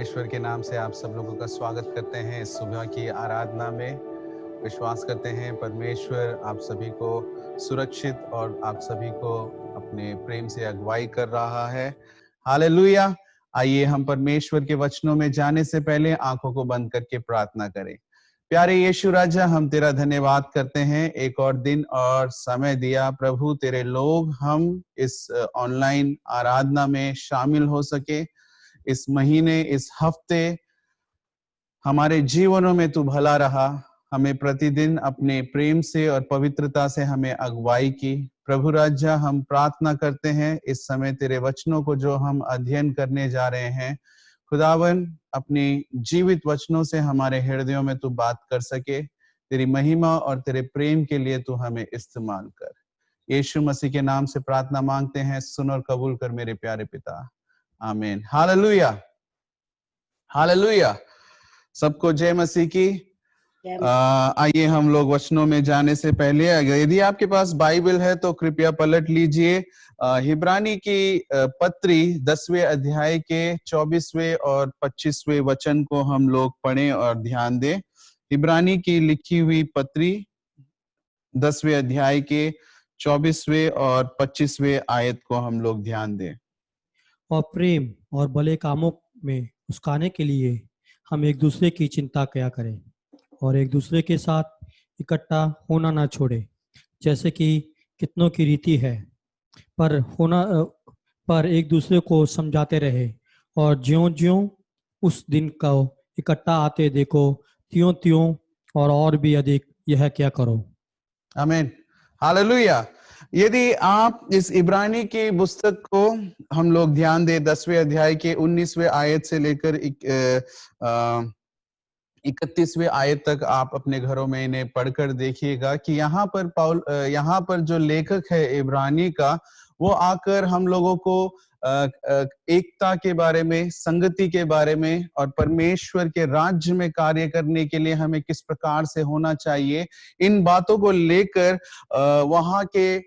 परमेश्वर के नाम से आप सब लोगों का स्वागत करते हैं इस सुबह की आराधना में। विश्वास करते हैं परमेश्वर आप सभी को सुरक्षित और आप सभी को अपने प्रेम से अगुवाई कर रहा है। हालेलुया। आइए हम परमेश्वर के वचनों में जाने से पहले आंखों को बंद करके प्रार्थना करें। प्यारे यीशु राजा, हम तेरा धन्यवाद करते हैं, एक और दिन और समय दिया प्रभु। तेरे लोग हम इस ऑनलाइन आराधना में शामिल हो सके। इस महीने, इस हफ्ते हमारे जीवनों में तू भला रहा, हमें प्रतिदिन अपने प्रेम से और पवित्रता से हमें अगुवाई की। प्रभु राजा, हम प्रार्थना करते हैं इस समय तेरे वचनों को जो हम अध्ययन करने जा रहे हैं, खुदावन अपनी जीवित वचनों से हमारे हृदयों में तू बात कर सके। तेरी महिमा और तेरे प्रेम के लिए तू हमें इस्तेमाल कर। यीशु मसीह के नाम से प्रार्थना मांगते हैं, सुन और कबूल कर मेरे प्यारे पिता, आमीन। Hallelujah, hallelujah. सबको जय मसीह की। आइए हम लोग वचनों में जाने से पहले, यदि आपके पास बाइबल है तो कृपया पलट लीजिए हिब्रानी की पत्री 10वें अध्याय के 24वें और 25वें वचन को हम लोग पढ़ें और ध्यान दें। हिब्रानी की लिखी हुई पत्री 10वें अध्याय के 24वें और 25वें आयत को हम लोग ध्यान दें। और प्रेम और भले कामों में उस्काने के लिए हम एक दूसरे की चिंता किया करें और एक दूसरे के साथ इकट्ठा होना ना छोड़े, जैसे कि कितनों की रीति है, पर एक दूसरे को समझाते रहे, और ज्यों-ज्यों उस दिन को इकट्ठा आते देखो, त्यों-त्यों और भी अधिक यह क्या करो। आमीन, हालेलुया। यदि आप इस इब्रानी की पुस्तक को हम लोग ध्यान दें, 10वें अध्याय के 19वें आयत से लेकर 31वें आयत तक आप अपने घरों में इन्हें पढ़कर देखिएगा कि यहाँ पर जो लेखक है इब्रानी का, वो आकर हम लोगों को एकता के बारे में, संगति के बारे में और परमेश्वर के राज्य में कार्य करने के लिए हमें किस प्रकार से होना चाहिए, इन बातों को लेकर वहाँ के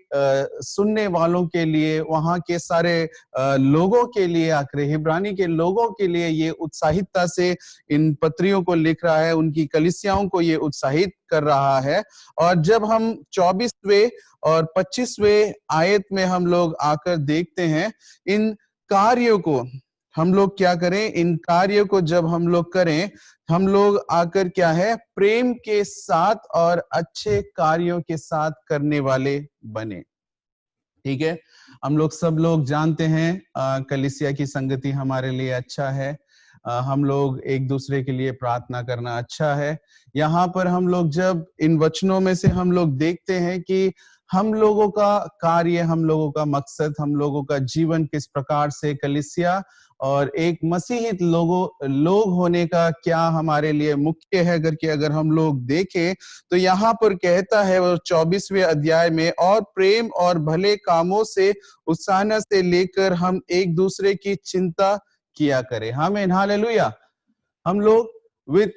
सुनने वालों के लिए, वहाँ के सारे लोगों के लिए, आखिर हिब्रानी के लोगों के लिए ये उत्साहितता से इन पत्रियों को लिख रहा है, उनकी कलीसियाओं को ये उत्साहित कर रहा है। और जब हम 24वें और 25वें आयत में हम लोग आकर देखते हैं, इन कार्यों को हम लोग क्या करें, इन कार्यों को जब हम लोग करें, हम लोग आकर क्या है, प्रेम के साथ और अच्छे कार्यों के साथ करने वाले बने। ठीक है, हम लोग सब लोग जानते हैं कलीसिया की संगति हमारे लिए अच्छा है, हम लोग एक दूसरे के लिए प्रार्थना करना अच्छा है। यहाँ पर हम लोग जब इन वचनों में से हम लोग देखते हैं कि हम लोगों का कार्य, हम लोगों का मकसद, हम लोगों का जीवन किस प्रकार से कलीसिया और एक मसीही लोग होने का क्या हमारे लिए मुख्य है करके अगर हम लोग देखें, तो यहाँ पर कहता है वो 24वें अध्याय में, और प्रेम और भले कामों से उत्साह से लेकर हम एक दूसरे की चिंता किया करें। आमीन, हालेलुया। हम लोग with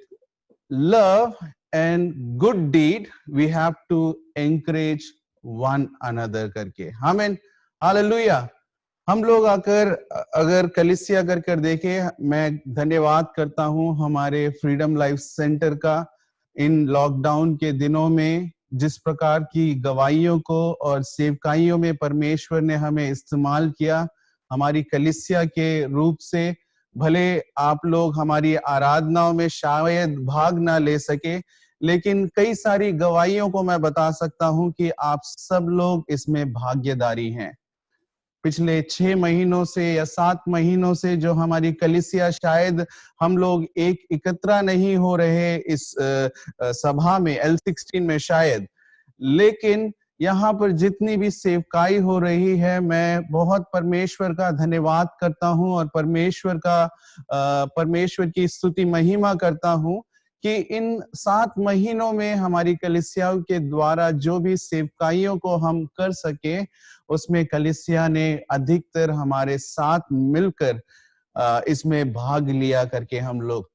love and good deed we have to encourage one another करके। आमीन, हालेलुया। हम लोग अगर कलीसिया कर देखें, मैं धन्यवाद करता हूं हमारे फ्रीडम लाइफ सेंटर का, इन लॉकडाउन के दिनों में जिस प्रकार की गवाहियों को और सेवकाइयों में परमेश्वर ने हमें इस्तेमाल किया हमारी कलीसिया के रूप से। भले आप लोग हमारी आराधनाओं में शायद भाग ना ले सके, लेकिन कई सारी गवाहियों को मैं बता सकता हूं कि आप सब लोग इसमें भागीदारी हैं। पिछले 6 महीनों से या 7 महीनों से जो हमारी कलीसिया, शायद हम लोग एकत्र नहीं हो रहे इस सभा में, L16 में शायद, लेकिन यहाँ पर जितनी भी सेवकाई हो रही है, मैं बहुत परमेश्वर का धन्यवाद करता हूँ और परमेश्वर की स्तुति महिमा करता हूँ कि इन 7 महीनों में हमारी कलीसियाओं के द्वारा जो भी सेवकाइयों को हम कर सके, उसमें कलीसिया ने अधिकतर हमारे साथ मिलकर इसमें भाग लिया करके हम लोग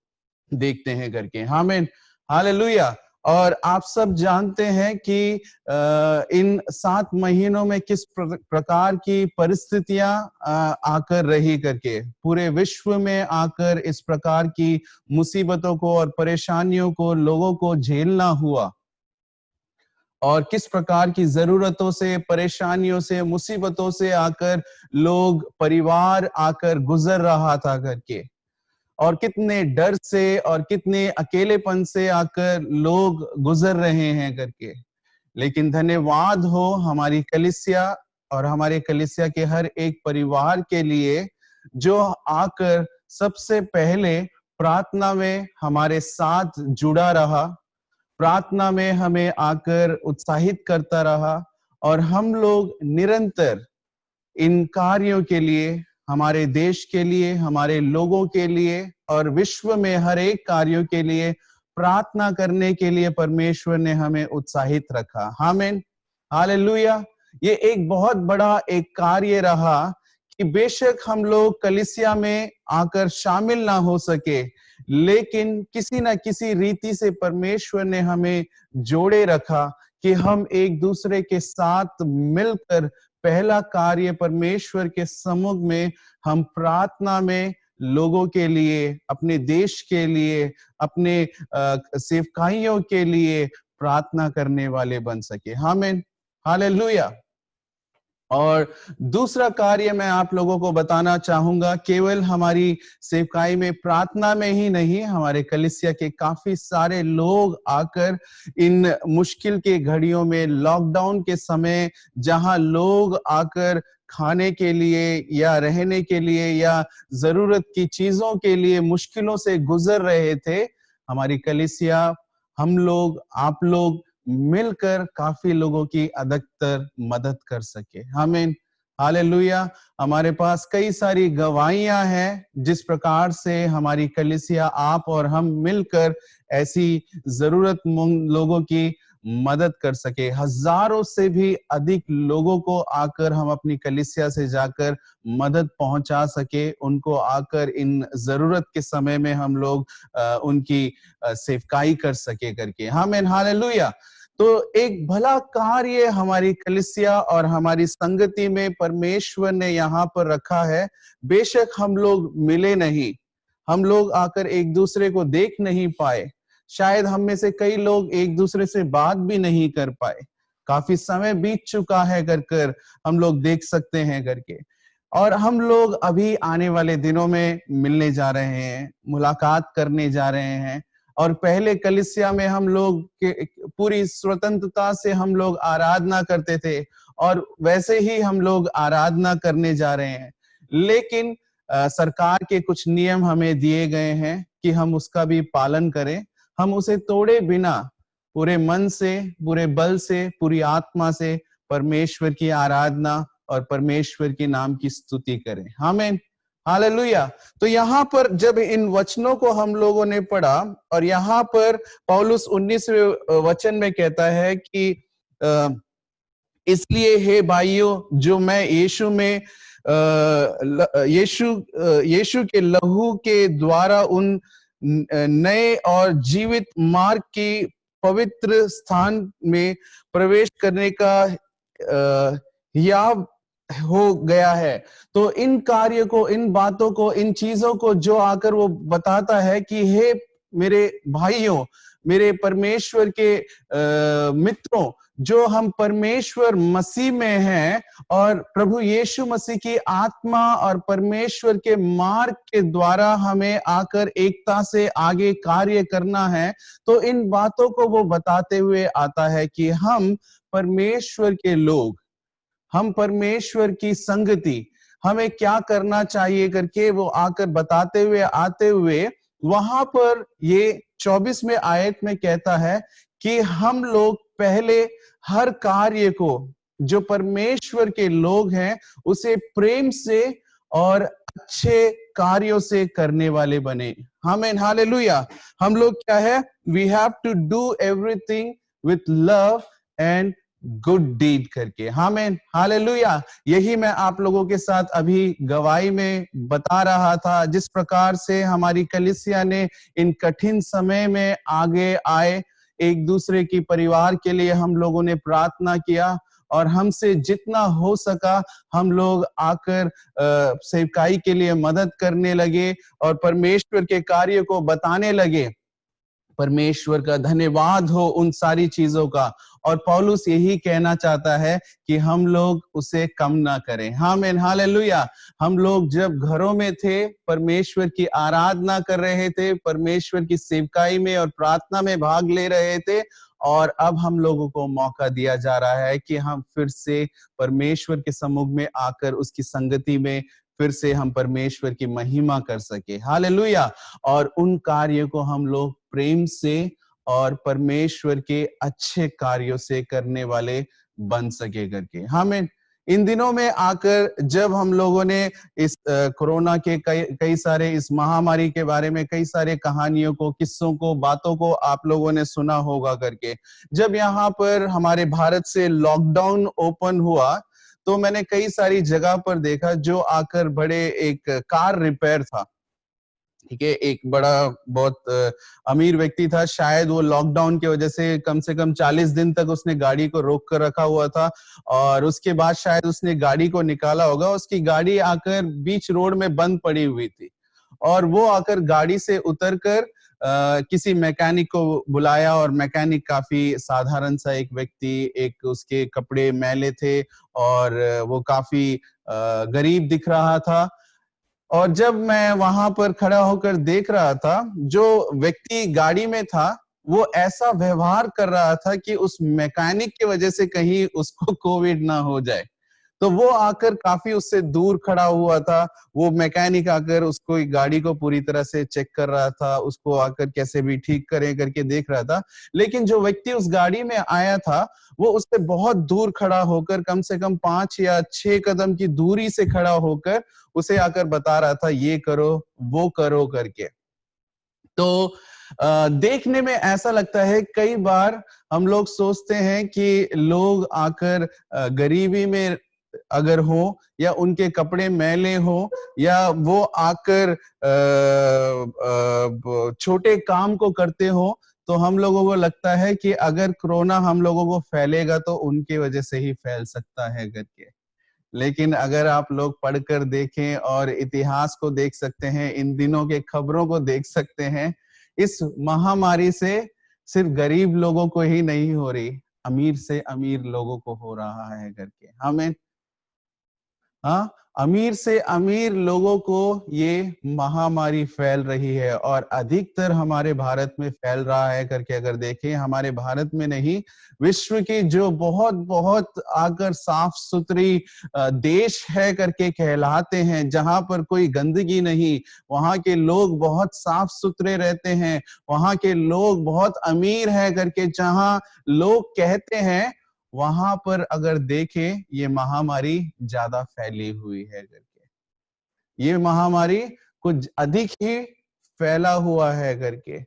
देखते हैं करके। आमीन, हालेलुया। और आप सब जानते हैं कि इन 7 महीनों में किस प्रकार की परिस्थितियां आकर रही करके, पूरे विश्व में आकर इस प्रकार की मुसीबतों को और परेशानियों को लोगों को झेलना हुआ, और किस प्रकार की जरूरतों से, परेशानियों से, मुसीबतों से आकर लोग, परिवार आकर गुजर रहा था करके, और कितने डर से और कितने अकेलेपन से आकर लोग गुजर रहे हैं करके। लेकिन धन्यवाद हो हमारी कलीसिया और हमारे कलीसिया के हर एक परिवार के लिए, जो आकर सबसे पहले प्रार्थना में हमारे साथ जुड़ा रहा, प्रार्थना में हमें आकर उत्साहित करता रहा, और हम लोग निरंतर इन कार्यों के लिए, हमारे देश के लिए, हमारे लोगों के लिए और विश्व में हर एक कार्यों के लिए प्रार्थना करने के लिए परमेश्वर ने हमें उत्साहित रखा। आमीन, हालेलुया। ये एक बहुत बड़ा एक कार्य रहा कि बेशक हम लोग कलीसिया में आकर शामिल ना हो सके, लेकिन किसी न किसी रीति से परमेश्वर ने हमें जोड़े रखा कि हम एक दूसरे के साथ मिलकर पहला कार्य परमेश्वर के सम्मुख में हम प्रार्थना में लोगों के लिए, अपने देश के लिए, अपने सेवकाइयों के लिए प्रार्थना करने वाले बन सके। आमीन, हालेलुया। और दूसरा कार्य मैं आप लोगों को बताना चाहूंगा, केवल हमारी सेवकाई में प्रार्थना में ही नहीं, हमारे कलीसिया के काफी सारे लोग आकर इन मुश्किल के घड़ियों में, लॉकडाउन के समय जहां लोग आकर खाने के लिए या रहने के लिए या जरूरत की चीजों के लिए मुश्किलों से गुजर रहे थे, हमारी कलीसिया, हम लोग, आप लोग मिलकर काफी लोगों की अधिकतर मदद कर सके। आमीन, हालेलुया। हमारे पास कई सारी गवाहियां हैं जिस प्रकार से हमारी कलीसिया, आप और हम मिलकर ऐसी जरूरतमंद लोगों की मदद कर सके। हजारों से भी अधिक लोगों को आकर हम अपनी कलीसिया से जाकर मदद पहुंचा सके, उनको आकर इन जरूरत के समय में हम लोग उनकी सेवकाई कर सके करके। आमीन, हालेलुया। तो एक भला कार्य हमारी कलीसिया और हमारी संगति में परमेश्वर ने यहाँ पर रखा है। बेशक हम लोग मिले नहीं, हम लोग आकर एक दूसरे को देख नहीं पाए, शायद हम में से कई लोग एक दूसरे से बात भी नहीं कर पाए, काफी समय बीत चुका है कर हम लोग देख सकते हैं करके। और हम लोग अभी आने वाले दिनों में मिलने जा रहे हैं, मुलाकात करने जा रहे हैं, और पहले कलीसिया में हम लोग पूरी स्वतंत्रता से हम लोग आराधना करते थे, और वैसे ही हम लोग आराधना करने जा रहे हैं। लेकिन सरकार के कुछ नियम हमें दिए गए हैं कि हम उसका भी पालन करें, हम उसे तोड़े बिना पूरे मन से, पूरे बल से, पूरी आत्मा से परमेश्वर की आराधना और परमेश्वर के नाम की स्तुति करें। आमीन, हालेलुया। तो यहाँ पर जब इन वचनों को हम लोगों ने पढ़ा, और यहाँ पर पौलुस 19वें वचन में कहता है कि इसलिए हे भाइयों, जो मैं यीशु में यीशु के लहू के द्वारा उन नए और जीवित मार्ग की पवित्र स्थान में प्रवेश करने का याब हो गया है। तो इन कार्य को, इन बातों को, इन चीजों को जो आकर वो बताता है कि हे मेरे भाइयों, मेरे परमेश्वर के मित्रों, जो हम परमेश्वर मसीह में हैं और प्रभु यीशु मसीह की आत्मा और परमेश्वर के मार्ग के द्वारा हमें आकर एकता से आगे कार्य करना है, तो इन बातों को वो बताते हुए आता है कि हम परमेश्वर के लोग, हम परमेश्वर की संगति, हमें क्या करना चाहिए करके वो आकर बताते हुए आते हुए वहां पर ये 24वें आयत में कहता है कि हम लोग पहले हर कार्य को, जो परमेश्वर के लोग हैं, उसे प्रेम से और अच्छे कार्यों से करने वाले बने। आमीन, हालेलुया। हम लोग क्या है, we have to do everything with love and good deed करके। आमीन, हालेलुया। यही मैं आप लोगों के साथ अभी गवाही में बता रहा था, जिस प्रकार से हमारी कलीसिया ने इन कठिन समय में आगे आए, एक दूसरे की परिवार के लिए हम लोगों ने प्रार्थना किया, और हमसे जितना हो सका हम लोग आकर सेवकाई के लिए मदद करने लगे और परमेश्वर के कार्य को बताने लगे। परमेश्वर का धन्यवाद हो उन सारी चीजों का। और पौलुस यही कहना चाहता है कि हम लोग उसे कम ना करें। आमीन, हालेलुया। हम लोग जब घरों में थे, परमेश्वर की आराधना कर रहे थे, परमेश्वर की सेवकाई में और प्रार्थना में भाग ले रहे थे, और अब हम लोगों को मौका दिया जा रहा है कि हम फिर से परमेश्वर के सम्मुख में आकर उसकी संगति में फिर से हम परमेश्वर की महिमा कर सके। हालेलुया। और उन कार्यों को हम लोग प्रेम से और परमेश्वर के अच्छे कार्यों से करने वाले बन सके करके। हमें इन दिनों में आकर जब हम लोगों ने इस कोरोना के कई सारे इस महामारी के बारे में कई सारे कहानियों को, किस्सों को, बातों को आप लोगों ने सुना होगा करके, जब यहाँ पर हमारे भारत से लॉकडाउन ओपन हुआ तो मैंने कई सारी जगह पर देखा जो आकर बड़े एक कार रिपेयर था, ठीक है, एक बड़ा बहुत अमीर व्यक्ति था, शायद वो लॉकडाउन की वजह से कम 40 दिन तक उसने गाड़ी को रोक कर रखा हुआ था, और उसके बाद शायद उसने गाड़ी को निकाला होगा। उसकी गाड़ी आकर बीच रोड में बंद पड़ी हुई थी, और वो आकर गाड़ी से उतरकर किसी मैकेनिक को बुलाया, और मैकेनिक काफी साधारण सा एक व्यक्ति, एक उसके कपड़े मैले थे और वो काफी गरीब दिख रहा था। और जब मैं वहां पर खड़ा होकर देख रहा था, जो व्यक्ति गाड़ी में था वो ऐसा व्यवहार कर रहा था कि उस मैकेनिक की वजह से कहीं उसको कोविड ना हो जाए। तो वो आकर काफी उससे दूर खड़ा हुआ था। वो मैकेनिक आकर उसको गाड़ी को पूरी तरह से चेक कर रहा था, उसको आकर कैसे भी ठीक करें करके देख रहा था। लेकिन जो व्यक्ति उस गाड़ी में आया था वो उससे बहुत दूर खड़ा होकर, कम से कम 5 या 6 कदम की दूरी से खड़ा होकर उसे आकर बता रहा था, ये करो वो करो करके। तो देखने में ऐसा लगता है, कई बार हम लोग सोचते हैं कि लोग आकर गरीबी में अगर हो, या उनके कपड़े मैले हो, या वो आकर छोटे काम को करते हो, तो हम लोगों को लगता है कि अगर कोरोना हम लोगों को फैलेगा तो उनकी वजह से ही फैल सकता है करके। लेकिन अगर आप लोग पढ़कर देखें और इतिहास को देख सकते हैं, इन दिनों के खबरों को देख सकते हैं, इस महामारी से सिर्फ गरीब लोगों को ही नहीं हो रही, अमीर से अमीर लोगों को हो रहा है करके। हमें हाँ, अमीर से अमीर लोगों को ये महामारी फैल रही है, और अधिकतर हमारे भारत में फैल रहा है करके अगर देखें, हमारे भारत में नहीं, विश्व की जो बहुत बहुत आकर साफ सुथरी देश है करके कहलाते हैं, जहां पर कोई गंदगी नहीं, वहां के लोग बहुत साफ सुथरे रहते हैं, वहां के लोग बहुत अमीर है करके जहां लोग कहते हैं, वहां पर अगर देखें ये महामारी ज्यादा फैली हुई है करके। ये महामारी कुछ अधिक ही फैला हुआ है करके।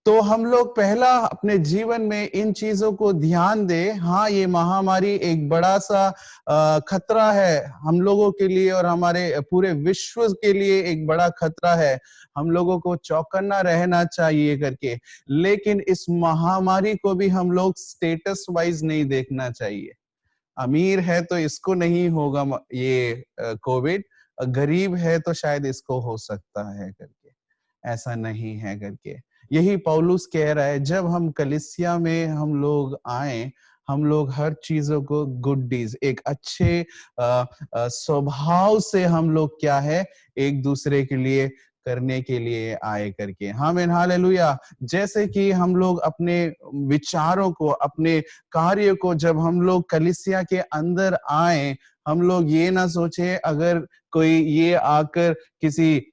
तो हम लोग पहला अपने जीवन में इन चीजों को ध्यान दे। हाँ, ये महामारी एक बड़ा सा खतरा है हम लोगों के लिए, और हमारे पूरे विश्व के लिए एक बड़ा खतरा है। हम लोगों को चौकन्ना रहना चाहिए करके। लेकिन इस महामारी को भी हम लोग स्टेटस वाइज नहीं देखना चाहिए। अमीर है तो इसको नहीं होगा ये कोविड, गरीब है तो शायद इसको हो सकता है करके, ऐसा नहीं है करके। यही पौलुस कह रहा है, जब हम कलीसिया में हम लोग आए, हम लोग हर चीजों को गुड डीज, एक अच्छे स्वभाव से हम लोग क्या है, एक दूसरे के लिए करने के लिए आए करके। आमीन, हालेलुया। जैसे कि हम लोग अपने विचारों को, अपने कार्य को, जब हम लोग कलीसिया के अंदर आए, हम लोग ये ना सोचे अगर कोई ये आकर किसी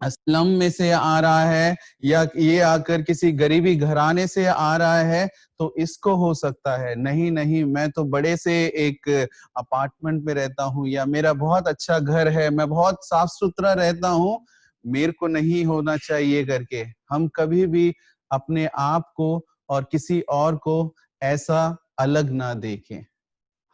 स्लम में से आ रहा है, या ये आकर किसी गरीबी घराने से आ रहा है तो इसको हो सकता है। नहीं नहीं, मैं तो बड़े से एक अपार्टमेंट में रहता हूँ, या मेरा बहुत अच्छा घर है, मैं बहुत साफ सुथरा रहता हूँ, मेरे को नहीं होना चाहिए करके हम कभी भी अपने आप को और किसी और को ऐसा अलग ना देखें।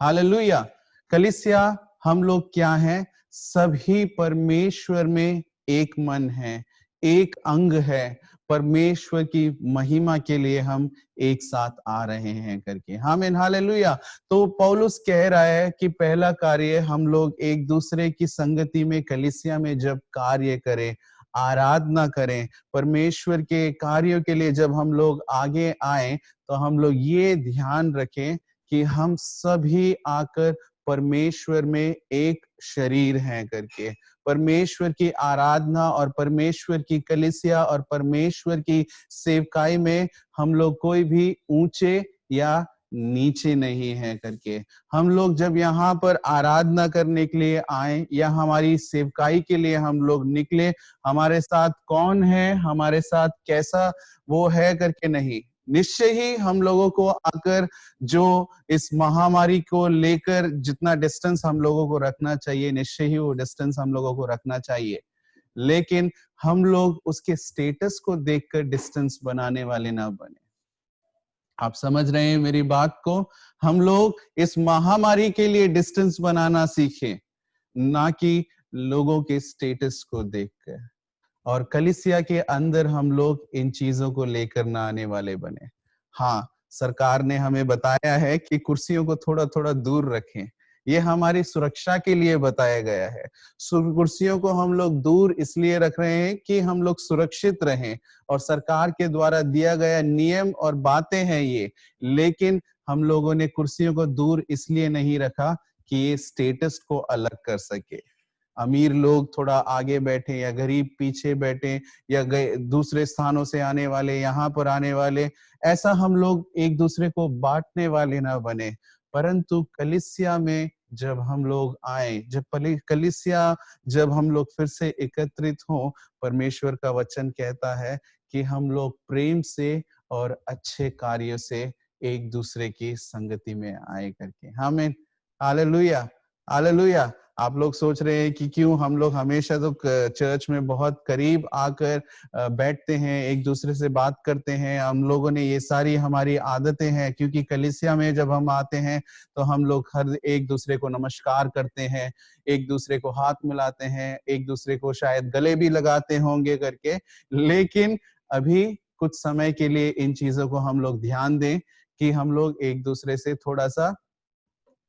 हालेलुया। कलीसिया हम लोग क्या हैं? सभी परमेश्वर में एक मन है, एक अंग है। परमेश्वर की महिमा के लिए हम एक साथ आ रहे हैं करके। आमीन, हालेलुया। तो पौलुस कह रहा है कि पहला कार्य हम लोग एक दूसरे की संगति में, कलीसिया में जब कार्य करें, आराधना करें, परमेश्वर के कार्यों के लिए जब हम लोग आगे आए, तो हम लोग ये ध्यान रखें कि हम सभी आकर परमेश्वर में एक शरीर हैं करके। परमेश्वर की आराधना और परमेश्वर की कलीसिया और परमेश्वर की सेवकाई में हम लोग कोई भी ऊंचे या नीचे नहीं है करके। हम लोग जब यहाँ पर आराधना करने के लिए आए या हमारी सेवकाई के लिए हम लोग निकले, हमारे साथ कौन है, हमारे साथ कैसा वो है करके नहीं, निश्चय ही हम लोगों को आकर जो इस महामारी को लेकर जितना डिस्टेंस हम लोगों को रखना चाहिए, निश्चय ही वो डिस्टेंस हम लोगों को रखना चाहिए। लेकिन हम लोग उसके स्टेटस को देखकर डिस्टेंस बनाने वाले ना बने। आप समझ रहे हैं मेरी बात को? हम लोग इस महामारी के लिए डिस्टेंस बनाना सीखें, ना कि लोगों के स्टेटस को देखकर। और कलीसिया के अंदर हम लोग इन चीजों को लेकर ना आने वाले बने। हाँ, सरकार ने हमें बताया है कि कुर्सियों को थोड़ा थोड़ा दूर रखें, ये हमारी सुरक्षा के लिए बताया गया है। कुर्सियों को हम लोग दूर इसलिए रख रहे हैं कि हम लोग सुरक्षित रहें, और सरकार के द्वारा दिया गया नियम और बातें हैं ये। लेकिन हम लोगों ने कुर्सियों को दूर इसलिए नहीं रखा कि ये स्टेटस को अलग कर सके। अमीर लोग थोड़ा आगे बैठे या गरीब पीछे बैठे, या दूसरे स्थानों से आने वाले यहाँ पर आने वाले, ऐसा हम लोग एक दूसरे को बांटने वाले ना बने। परंतु कलीसिया में जब हम लोग आए, कलीसिया जब हम लोग फिर से एकत्रित हों, परमेश्वर का वचन कहता है कि हम लोग प्रेम से और अच्छे कार्यों से एक दूसरे की संगति में आए करके। आमीन, हालेलुया, हालेलुया। आप लोग सोच रहे हैं कि क्यों हम लोग हमेशा तो चर्च में बहुत करीब आकर बैठते हैं, एक दूसरे से बात करते हैं। हम लोगों ने ये सारी हमारी आदतें हैं, क्योंकि कलीसिया में जब हम आते हैं तो हम लोग हर एक दूसरे को नमस्कार करते हैं, एक दूसरे को हाथ मिलाते हैं, एक दूसरे को शायद गले भी लगाते होंगे करके। लेकिन अभी कुछ समय के लिए इन चीजों को हम लोग ध्यान दें कि हम लोग एक दूसरे से थोड़ा सा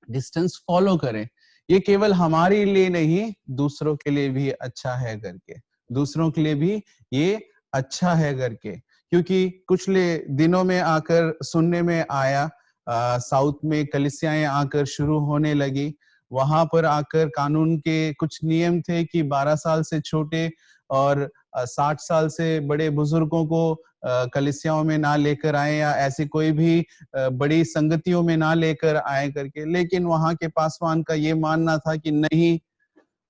डिस्टेंस फॉलो करें। ये केवल हमारे लिए नहीं, दूसरों के लिए भी अच्छा है करके, दूसरों के लिए भी ये अच्छा है करके। क्योंकि कुछ दिनों में आकर सुनने में आया, साउथ में कलीसियाएं आकर शुरू होने लगी। वहां पर आकर कानून के कुछ नियम थे कि 12 साल से छोटे और 60 साल से बड़े बुजुर्गों को कलीसियाओं में ना लेकर आए, या ऐसी कोई भी बड़ी संगतियों में ना लेकर आए करके। लेकिन वहां के पासवान का ये मानना था कि नहीं,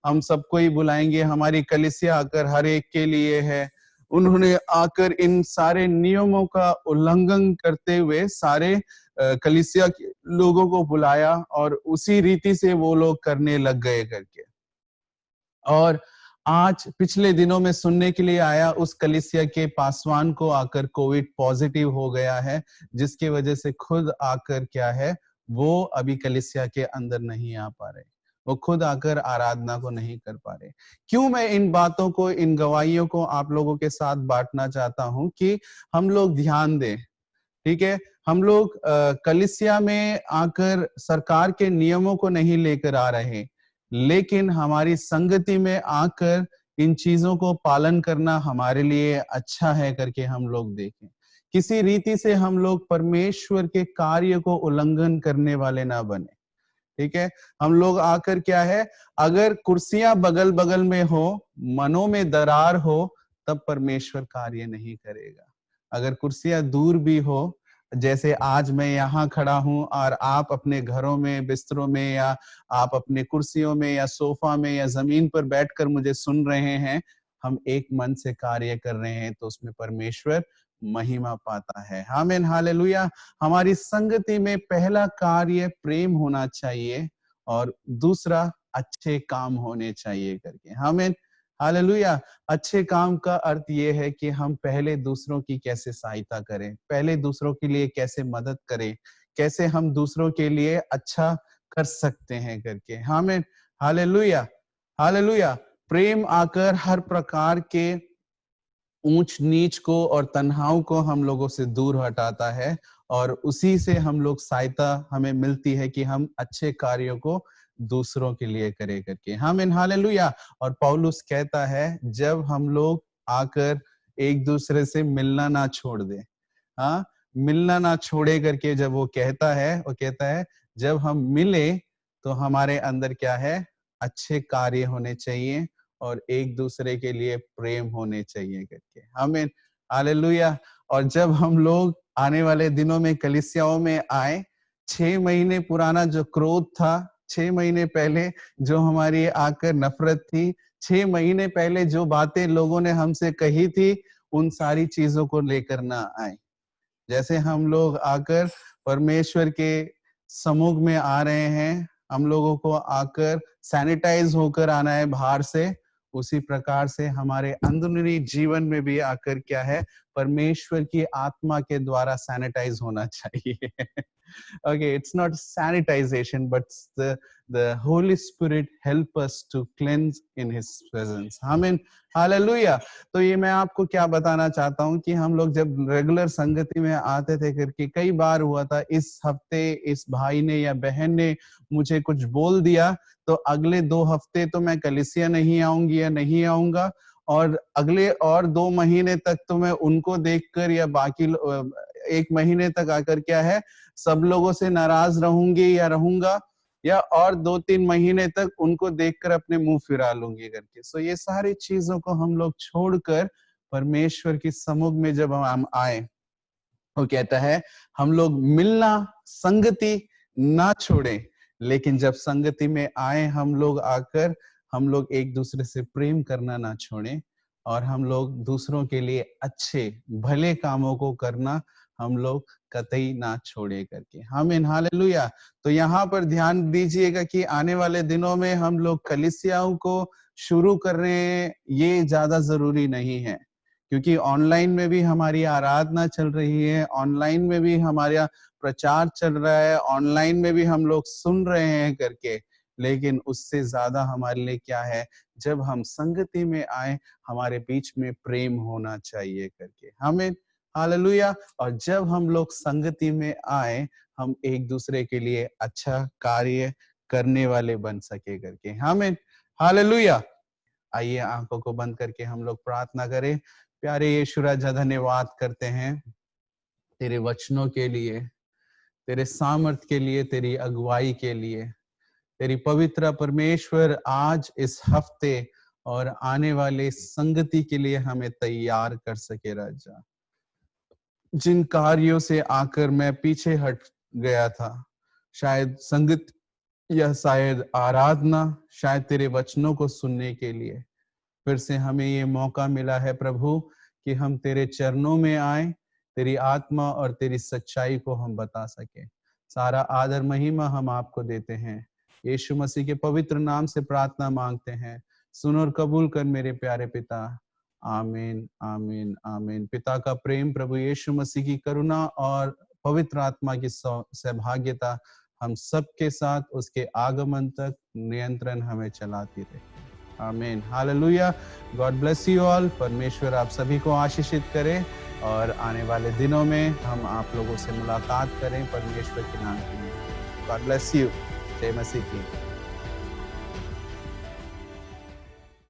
हम सबको ही बुलाएंगे, हमारी कलीसिया आकर हर एक के लिए है। उन्होंने आकर इन सारे नियमों का उल्लंघन करते हुए सारे कलीसिया के लोगों को बुलाया, और उसी रीति से वो लोग करने लग गए करके। और आज पिछले दिनों में सुनने के लिए आया, उस कलीसिया के पासवान को आकर कोविड पॉजिटिव हो गया है, जिसकी वजह से खुद आकर क्या है, वो अभी कलीसिया के अंदर नहीं आ पा रहे, वो खुद आकर आराधना को नहीं कर पा रहे। क्यों मैं इन बातों को, इन गवाहियों को आप लोगों के साथ बांटना चाहता हूं कि हम लोग ध्यान दें, ठीक है। हम लोग कलीसिया में आकर सरकार के नियमों को नहीं लेकर आ रहे, लेकिन हमारी संगति में आकर इन चीजों को पालन करना हमारे लिए अच्छा है करके हम लोग देखें। किसी रीति से हम लोग परमेश्वर के कार्य को उल्लंघन करने वाले ना बने, ठीक है। हम लोग आकर क्या है, अगर कुर्सियां बगल बगल में हो, मनों में दरार हो, तब परमेश्वर कार्य नहीं करेगा। अगर कुर्सियां दूर भी हो, जैसे आज मैं यहाँ खड़ा हूं और आप अपने घरों में, बिस्तरों में, या आप अपने कुर्सियों में या सोफा में या जमीन पर बैठकर मुझे सुन रहे हैं, हम एक मन से कार्य कर रहे हैं, तो उसमें परमेश्वर महिमा पाता है। आमीन, हालेलुया। हमारी संगति में पहला कार्य प्रेम होना चाहिए, और दूसरा अच्छे काम होने चाहिए करके। आमीन, हालेलुया। अच्छे काम का अर्थ ये है कि हम पहले दूसरों की कैसे सहायता करें, पहले दूसरों के लिए कैसे मदद करें, कैसे हम दूसरों के लिए अच्छा कर सकते हैं करके। आमीन, हालेलुया, हालेलुया। प्रेम आकर हर प्रकार के ऊंच नीच को और तन्हाओं को हम लोगों से दूर हटाता है, और उसी से हम लोग सहायता हमें मिलती है कि हम अच्छे कार्यों को दूसरों के लिए करे करके। आमीन, हालेलुया। और पौलुस कहता है जब हम लोग आकर एक दूसरे से मिलना ना छोड़ दे, हाँ, मिलना ना छोड़े करके जब वो कहता है जब हम मिले तो हमारे अंदर क्या है, अच्छे कार्य होने चाहिए और एक दूसरे के लिए प्रेम होने चाहिए करके। आमीन, हालेलुया। और जब हम लोग आने वाले दिनों में कलीसियाओं में आए, 6 महीने पुराना जो क्रोध था, 6 महीने पहले जो हमारी आकर नफरत थी, 6 महीने पहले जो बातें लोगों ने हमसे कही थी, उन सारी चीजों को लेकर ना आए। जैसे हम लोग आकर परमेश्वर के सम्मुख में आ रहे हैं, हम लोगों को आकर सैनिटाइज होकर आना है बाहर से, उसी प्रकार से हमारे अंदरूनी जीवन में भी आकर क्या है, परमेश्वर की आत्मा के द्वारा सैनिटाइज होना चाहिए। Okay, it's not sanitization, but the Holy Spirit help us to cleanse in His presence. Amen. Hallelujah. तो ये मैं आपको क्या बताना चाहता हूँ कि हम लोग जब रेगुलर संगति में आते थे करके, कई बार हुआ था इस हफ्ते इस भाई ने या बहन ने मुझे कुछ बोल दिया, तो अगले 2 हफ्ते तो मैं कलीसिया नहीं आऊंगी या नहीं आऊंगा, और अगले और 2 महीने तक तो मैं उनको देखकर या बाकी 1 महीने तक आकर क्या है, सब लोगों से नाराज रहूंगी या रहूंगा, या और 2-3 महीने तक उनको देखकर अपने मुंह फिरा लूंगी करके। सो ये सारी चीजों को हम लोग छोड़कर परमेश्वर की सम्मुख में जब हम आए, वो कहता है हम लोग मिलना संगति ना छोड़े, लेकिन जब संगति में आए हम लोग आकर हम लोग एक दूसरे से प्रेम करना ना छोड़ें, और हम लोग दूसरों के लिए अच्छे भले कामों को करना हम लोग कतई ना छोड़े करके। आमीन, हालेलुया। तो यहाँ पर ध्यान दीजिएगा कि आने वाले दिनों में हम लोग कलीसियाओं को शुरू कर रहे हैं, ये ज्यादा जरूरी नहीं है, क्योंकि ऑनलाइन में भी हमारी आराधना चल रही है, ऑनलाइन में भी हमारा प्रचार चल रहा है, ऑनलाइन में भी हम लोग सुन रहे हैं करके। लेकिन उससे ज्यादा हमारे लिए क्या है, जब हम संगति में आए हमारे बीच में प्रेम होना चाहिए करके। हमें हालेलुया। और जब हम लोग संगति में आए, हम एक दूसरे के लिए अच्छा कार्य करने वाले बन सके करके। हमें हालेलुया। आइए आंखों को बंद करके हम लोग प्रार्थना करें। प्यारे यीशु राजा, धन्यवाद करते हैं तेरे वचनों के लिए, तेरे सामर्थ के लिए, तेरी अगुवाई के लिए, तेरी पवित्र परमेश्वर आज इस हफ्ते और आने वाले संगति के लिए हमें तैयार कर सके राजा। जिन कार्यों से आकर मैं पीछे हट गया था, शायद संगत या शायद आराधना, शायद तेरे वचनों को सुनने के लिए, फिर से हमें ये मौका मिला है प्रभु कि हम तेरे चरणों में आए, तेरी आत्मा और तेरी सच्चाई को हम बता सके। सारा आदर महिमा हम आपको देते हैं, यीशु मसीह के पवित्र नाम से प्रार्थना मांगते हैं। सुन और कबूल कर मेरे प्यारे पिता। आमीन, आमीन, आमीन। पिता का प्रेम, प्रभु यीशु मसीह की करुणा और पवित्र आत्मा की सहभागिता हम सबके साथ उसके आगमन तक नियंत्रण हमें चलाती रहे। आमीन, hallelujah. God bless you all. परमेश्वर आप सभी को आशीषित करे, और आने वाले दिनों में हम आप लोगों से मुलाकात करें परमेश्वर के नाम में। God bless you. जय मसीह की।